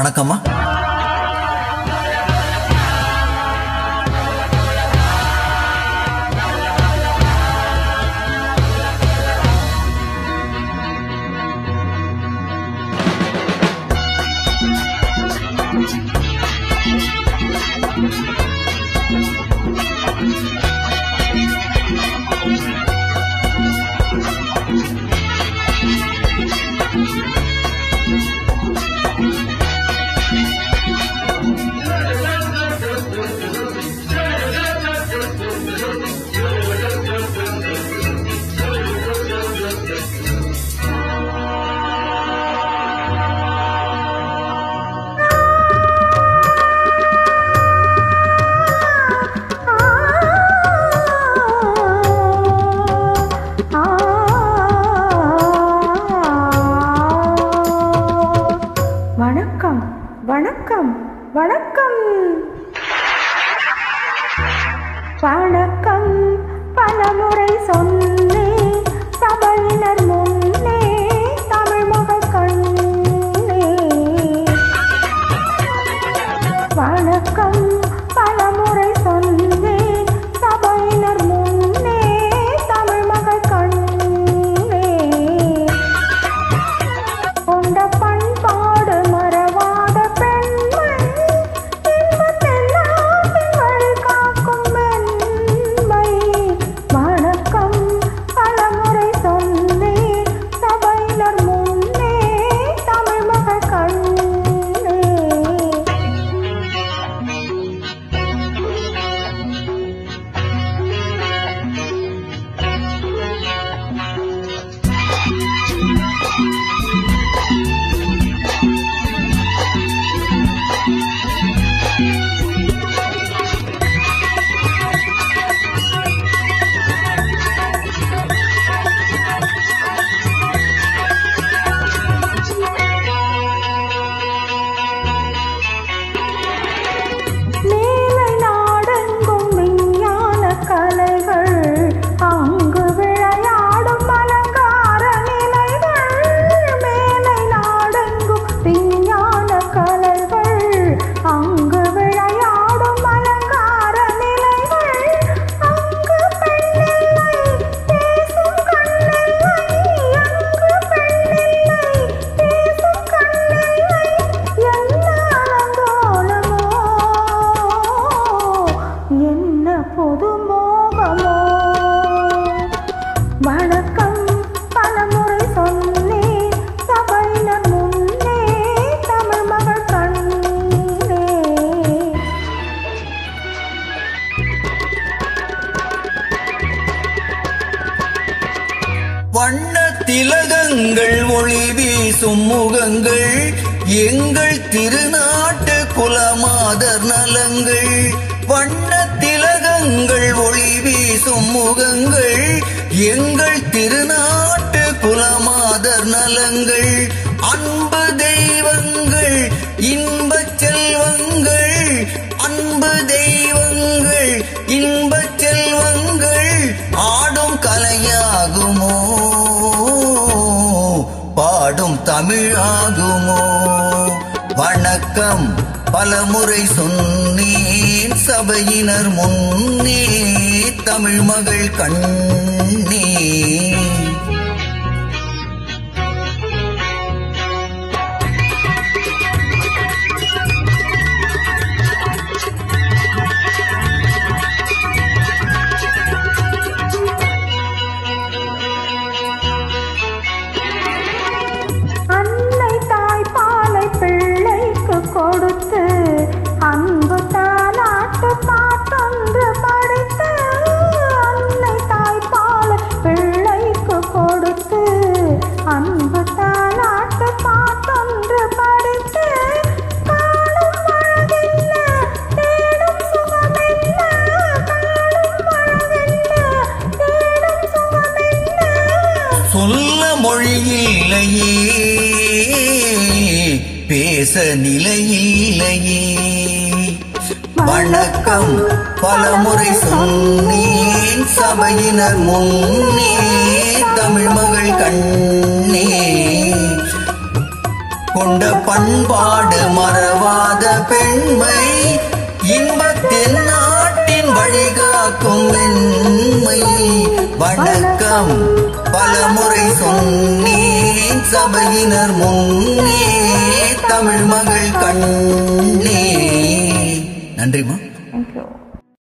வணக்கம்மா. வணக்கம் வணக்கம் வணக்கம் பலமுறை சொன்னேன் சபையினர் முன்னே தமிழ் மகள் கண்ணே. வணக்கம் பலமுறை சொன்னேன் சபையினர் முன்னே தமிழ் மகள் கண்ணே. கொண்ட பண்பாடு மறவாத பெண்மை இன்பத்தெல்லாத்தின் வழி காக்கும் மென்மை. வணக்கம் பலமுறை சொன்னேன் சபையினர் முன்னே தமிழ் மகள் கண்ணே. வணக்கம் பலமுறை சொன்னேன் சபையினர் முன்னே தமிழ் மகள் கண்ணே. வண்ண திலகங்கள் ஒளி வீசும் முகங்கள் எங்கள் திருநாட்டு குலமாதர் நலங்கள். வண்ண திலகங்கள் ஒளி வீசும் முகங்கள் எங்கள் திருநாட்டு குலமாதர் நலங்கள். அன்பு தெய்வங்கள் இன்பச் செல்வங்கள், அன்பு தெய்வங்கள் இன்பச் செல்வங்கள் ஆடும் கலையாகுமோ பாடும் தமிழாகுமோ. வணக்கம் பலமுறை சொன்னேன் சபையினர் முன்னே தமிழ் மகள் கண்ணே. அன்னை தாய் பாலை பிள்ளைக்கு கொடுத்து அன்பு தாலாட்டு பாட்டொன்று படித்து. அன்னை தாய் பாலை பிள்ளைக்கு கொடுத்து அன்பு தாலாட்டு பாட்டொன்று படித்து. காணும் அழகென்ன தேடும் சுகமென்ன, காணும் அழகென்ன தேடும் சுகமென்ன. சொல்ல மொழியில்லையே பேச நிலையில்லையே. வணக்கம் பலமுறை சொன்னேன் சபையினர் முன்னே தமிழ் மகள் கண்ணே. கொண்ட பண்பாடு மறவாத பெண்மை இன்பத்தின் நாட்டின் வழிகாக்கும் மென்மை. வணக்கம் பலமுறை சொன்னேன் சபையினர் முன்னே தமிழ் மகள் கண்ணே. நன்றிமா.